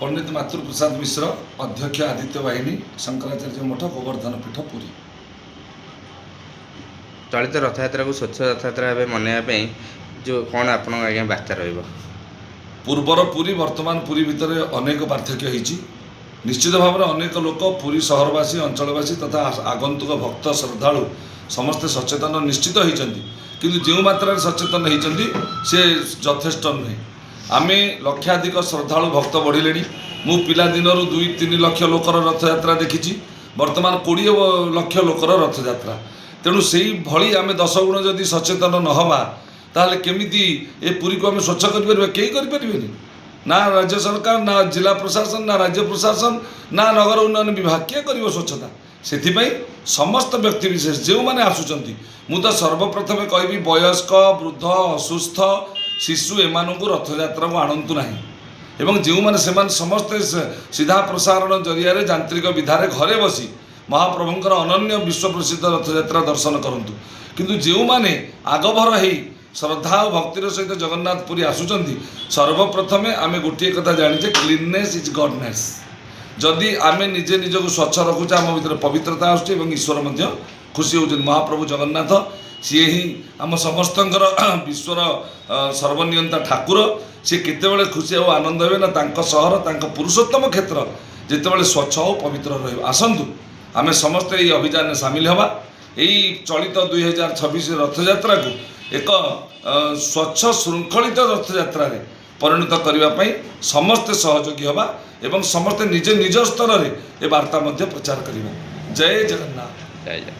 पंडित मातृप्रसाद मिश्र अध्यक्ष आदित्य वाहिनी शंकराचार्य मठ गोवर्धन पीठ पुरी। चलित रथयात्रा को स्वच्छ रथयात्रा भाव मनैया जो कौन आपण आज्ञा बार्ता रही पूर्वर पुरी वर्तमान पुरी भितर अनेक पार्थक्य होती। निश्चित भाव में अनेक लोक पुरी सहरवासी अंचलवासी तथा आगंतुक भक्त श्रद्धालु समस्ते सचेतन निश्चित होती, किंतु जो मात्रा सचेतन होती से यथेष्ट नुहे। आमे लक्षाधिक श्रद्धालु भक्त बढ़िले। मु पिला दिनर 2-3 लाख लोकर रथयात्रा देखी, वर्तमान 20 लाख लोकर रथयात्रा। तेणु से भली आमे 10 गुण जदि सचेतन नहबा ताहले केमिति ए पुरी को आमे स्वच्छ करिपर केही करिपरिबेनी। ना राज्य सरकार, ना जिला प्रशासन, ना राज्य प्रशासन, ना नगर उन्नयन विभाग किए करिवो स्वच्छता। सेथिपई समस्त व्यक्ति विशेष जो माने आसुचंती, मु तो सर्वप्रथमे कहबी वयस्क वृद्ध असुस्थ शिशु एमानंकु रथयात्रा को आणंतु नाही। एवं जो माने सेमान समस्त सीधा प्रसारण जरिया रे यांत्रिक विधारे घरे बसी महाप्रभुंकर अनन्य विश्व प्रसिद्ध रथयात्रा दर्शन करंतु। किंतु जो माने आगभर हेई श्रद्धा और भक्तिर सहित जगन्नाथपुरी आसुचंती, सर्वप्रथमे आमे गोटे कथा जानिचे, क्लीननेस इज गॉडनेस। जदि आमे निजे निजको स्वच्छ रखुचे आम भीतर पवित्रता आसुचे और ईश्वर मध्य खुशी होउछन। महाप्रभु जगन्नाथ सी ही आम समस्तंकर विश्वर सर्वनियंता ठाकुर। सी केतेबेले खुशी और आनंद हे ना तांको सहर तांको पुरुषोत्तम क्षेत्र जेतेबेले स्वच्छ और पवित्र रहिबो। आसंतु आमे समस्त एई अभियान में सामिल हवा। एई चलित 2026 रथयात्रा को एक स्वच्छ श्रृंखलित रथयात्रा रे परिणत करने समस्ते सहयोगी हवा एवं समस्ते निज निज स्तर में ए वार्ता प्रचार करवा। जय जगन्नाथ। जय जय।